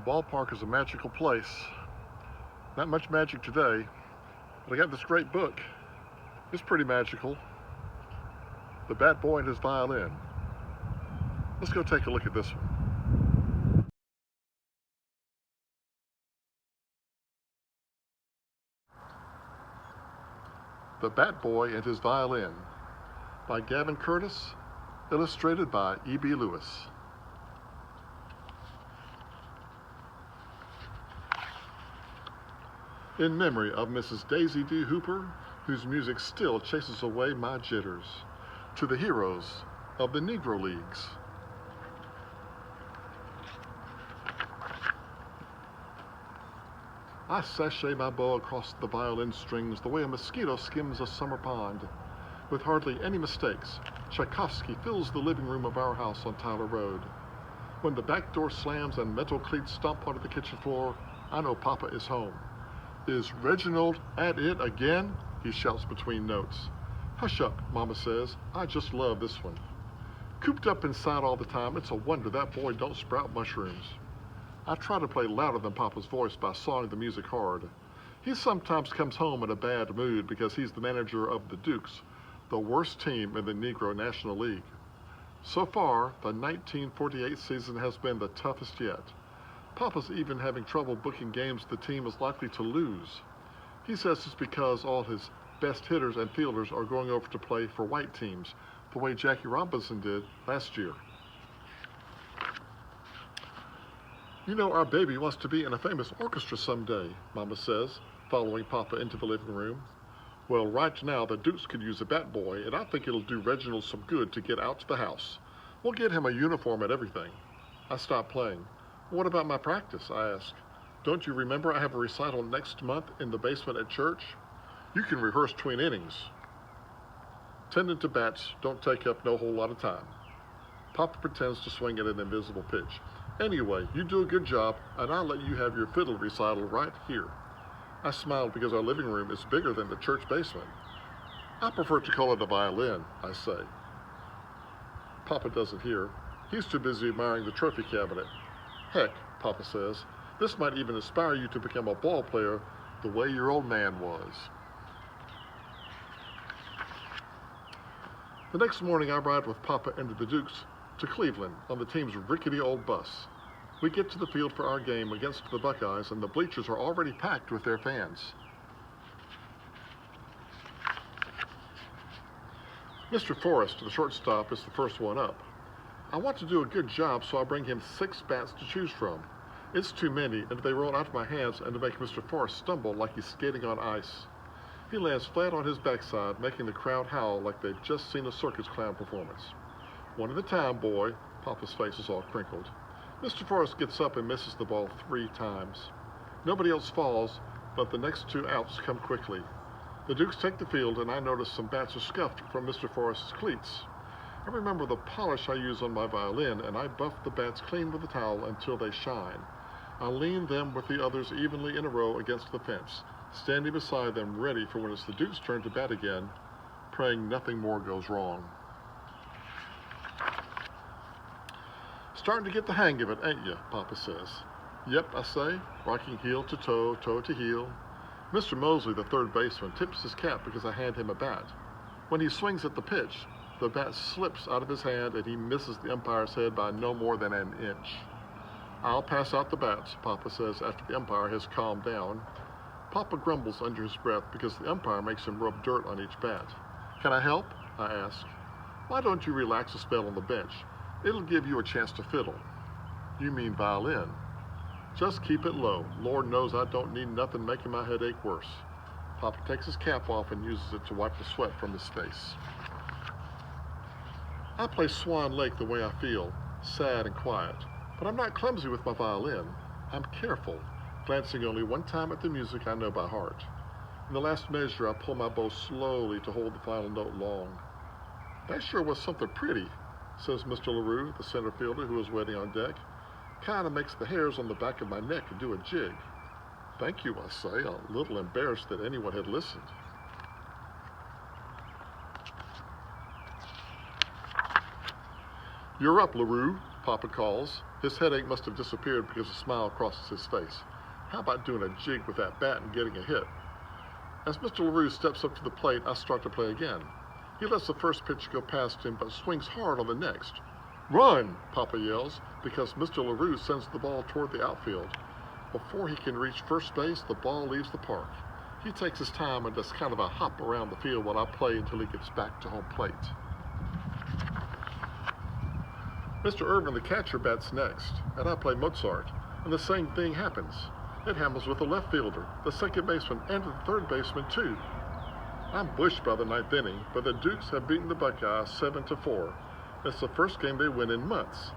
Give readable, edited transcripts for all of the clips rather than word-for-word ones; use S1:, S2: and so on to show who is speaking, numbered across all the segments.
S1: ballpark is a magical place. Not much magic today, but I got this great book. It's pretty magical. The Bat Boy and His Violin. Let's go take a look at this one. The Bat Boy and His Violin by Gavin Curtis, illustrated by E.B. Lewis. In memory of Mrs. Daisy D. Hooper, whose music still chases away my jitters, to the heroes of the Negro Leagues. I sashay my bow across the violin strings the way a mosquito skims a summer pond. With hardly any mistakes, Tchaikovsky fills the living room of our house on Tyler Road. When the back door slams and metal cleats stomp onto the kitchen floor, I know Papa is home. Is Reginald at it again? He shouts between notes. Hush up, Mama says. I just love this one. Cooped up inside all the time, it's a wonder that boy don't sprout mushrooms. I try to play louder than Papa's voice by sawing the music hard. He sometimes comes home in a bad mood because he's the manager of the Dukes, the worst team in the Negro National League. So far, the 1948 season has been the toughest yet. Papa's even having trouble booking games the team is likely to lose. He says it's because all his best hitters and fielders are going over to play for white teams, the way Jackie Robinson did last year. You know, our baby wants to be in a famous orchestra someday, Mama says, following Papa into the living room. Well, right now the Dukes could use a bat boy, and I think it'll do Reginald some good to get out to the house. We'll get him a uniform and everything. I stop playing. What about my practice? I ask. Don't you remember I have a recital next month in the basement at church? You can rehearse between innings. Tending to bats don't take up no whole lot of time. Papa pretends to swing at an invisible pitch. Anyway, you do a good job, and I'll let you have your fiddle recital right here. I smiled because our living room is bigger than the church basement. I prefer to call it a violin, I say. Papa doesn't hear. He's too busy admiring the trophy cabinet. Heck, Papa says, this might even inspire you to become a ball player the way your old man was. The next morning I ride with Papa into the Dukes to Cleveland on the team's rickety old bus. We get to the field for our game against the Buckeyes, and the bleachers are already packed with their fans. Mr. Forrest, the shortstop, is the first one up. I want to do a good job, so I bring him 6 bats to choose from. It's too many, and they roll out of my hands and to make Mr. Forrest stumble like he's skating on ice. He lands flat on his backside, making the crowd howl like they've just seen a circus clown performance. One at a time, boy. Papa's face is all crinkled. Mr. Forrest gets up and misses the ball 3 times. Nobody else falls, but the next 2 outs come quickly. The Dukes take the field, and I notice some bats are scuffed from Mr. Forrest's cleats. I remember the polish I use on my violin, and I buff the bats clean with a towel until they shine. I lean them with the others evenly in a row against the fence, standing beside them ready for when it's the Dukes' turn to bat again, praying nothing more goes wrong. Starting to get the hang of it, ain't you? Papa says. Yep, I say, rocking heel to toe, toe to heel. Mr. Mosley, the third baseman, tips his cap because I hand him a bat. When he swings at the pitch, the bat slips out of his hand and he misses the umpire's head by no more than an inch. I'll pass out the bats, Papa says after the umpire has calmed down. Papa grumbles under his breath because the umpire makes him rub dirt on each bat. Can I help? I ask. Why don't you relax a spell on the bench? It'll give you a chance to fiddle. You mean violin. Just keep it low. Lord knows I don't need nothing making my head ache worse. Papa takes his cap off and uses it to wipe the sweat from his face. I play Swan Lake the way I feel, sad and quiet. But I'm not clumsy with my violin. I'm careful, glancing only one time at the music I know by heart. In the last measure, I pull my bow slowly to hold the final note long. That sure was something pretty, says Mr. LaRue, the center fielder who is waiting on deck. Kinda makes the hairs on the back of my neck do a jig. Thank you, I say, a little embarrassed that anyone had listened. You're up, LaRue, Papa calls. His headache must have disappeared because a smile crosses his face. How about doing a jig with that bat and getting a hit? As Mr. LaRue steps up to the plate, I start to play again. He lets the first pitch go past him, but swings hard on the next. Run, Papa yells, because Mr. LaRue sends the ball toward the outfield. Before he can reach first base, the ball leaves the park. He takes his time and does kind of a hop around the field while I play until he gets back to home plate. Mr. Irvin, the catcher, bats next, and I play Mozart, and the same thing happens. It happens with the left fielder, the second baseman, and the third baseman, too. I'm bushed by the ninth inning, but the Dukes have beaten the Buckeyes 7-4. It's the first game they win in months.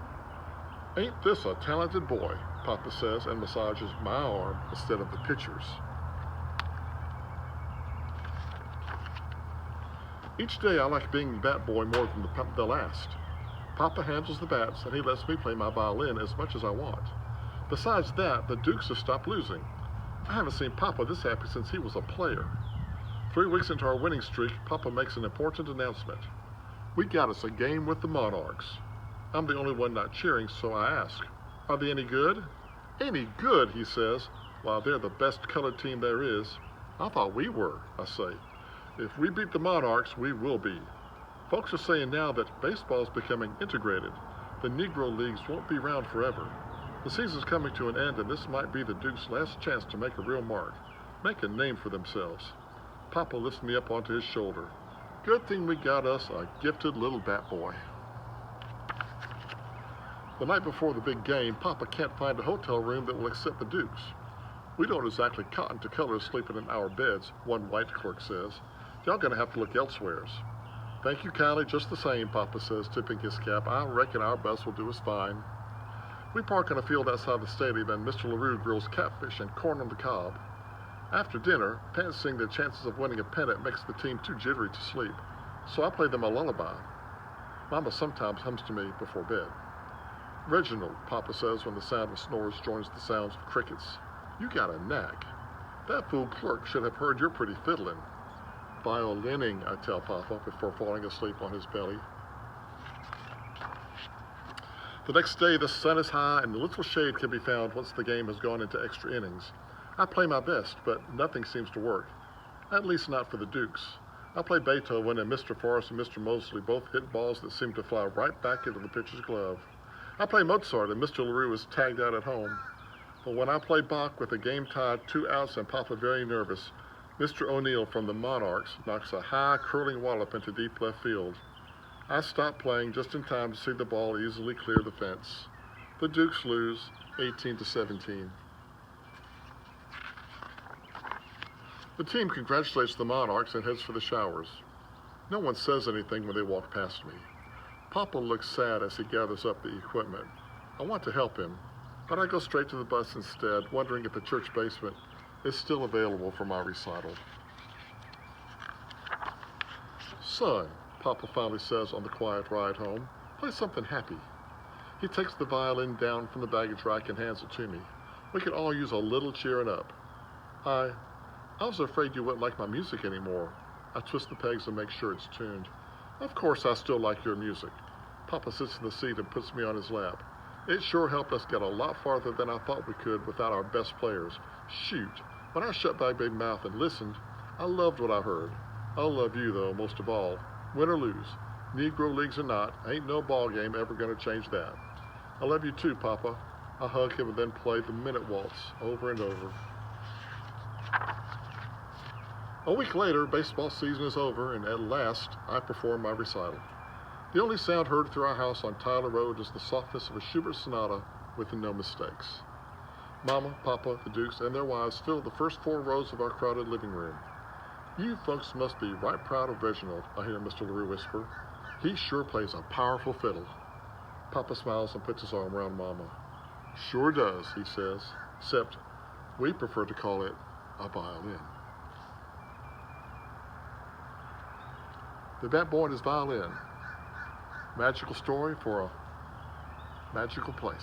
S1: Ain't this a talented boy, Papa says and massages my arm instead of the pitcher's. Each day I like being bat boy more than the last. Papa handles the bats and he lets me play my violin as much as I want. Besides that, the Dukes have stopped losing. I haven't seen Papa this happy since he was a player. 3 weeks into our winning streak, Papa makes an important announcement. We got us a game with the Monarchs. I'm the only one not cheering, so I ask, are they any good? Any good, he says. Well, they're the best colored team there is. I thought we were, I say. If we beat the Monarchs, we will be. Folks are saying now that baseball is becoming integrated. The Negro Leagues won't be around forever. The season's coming to an end, and this might be the Dukes' last chance to make a real mark, make a name for themselves. Papa lifts me up onto his shoulder. Good thing we got us a gifted little bat boy. The night before the big game, Papa can't find a hotel room that will accept the Dukes. We don't exactly cotton to colors sleeping in our beds, one white clerk says. Y'all gonna have to look elsewheres. Thank you kindly, just the same, Papa says, tipping his cap. I reckon our bus will do us fine. We park in a field outside the stadium, and Mr. LaRue grills catfish and corn on the cob. After dinner, fancying their chances of winning a pennant makes the team too jittery to sleep, so I play them a lullaby. Mama sometimes hums to me before bed. Reginald, Papa says when the sound of snores joins the sounds of crickets. You got a knack. That fool clerk should have heard your pretty fiddling. Violining, I tell Papa before falling asleep on his belly. The next day, the sun is high and little shade can be found once the game has gone into extra innings. I play my best, but nothing seems to work. At least not for the Dukes. I play Beethoven, and Mr. Forrest and Mr. Mosley both hit balls that seem to fly right back into the pitcher's glove. I play Mozart, and Mr. LaRue is tagged out at home. But when I play Bach with a game tied 2 outs and Papa very nervous, Mr. O'Neill from the Monarchs knocks a high, curling wallop into deep left field. I stop playing just in time to see the ball easily clear the fence. The Dukes lose 18-17. The team congratulates the Monarchs and heads for the showers. No one says anything when they walk past me. Papa looks sad as he gathers up the equipment. I want to help him, but I go straight to the bus instead, wondering if the church basement is still available for my recital. Son, Papa finally says on the quiet ride home, play something happy. He takes the violin down from the baggage rack and hands it to me. We could all use a little cheering up. I was afraid you wouldn't like my music anymore. I twist the pegs and make sure it's tuned. Of course I still like your music. Papa sits in the seat and puts me on his lap. It sure helped us get a lot farther than I thought we could without our best players. Shoot, when I shut my big mouth and listened, I loved what I heard. I love you though, most of all. Win or lose, Negro Leagues or not, ain't no ball game ever gonna change that. I love you too, Papa. I hug him and then play the minute waltz over and over. A week later, baseball season is over, and at last, I perform my recital. The only sound heard through our house on Tyler Road is the softness of a Schubert sonata with no mistakes. Mama, Papa, the Dukes, and their wives fill the first 4 rows of our crowded living room. You folks must be right proud of Reginald, I hear Mr. LaRue whisper. He sure plays a powerful fiddle. Papa smiles and puts his arm around Mama. Sure does, he says, except we prefer to call it a violin. The Bat Boy and His Violin. Magical story for a magical place.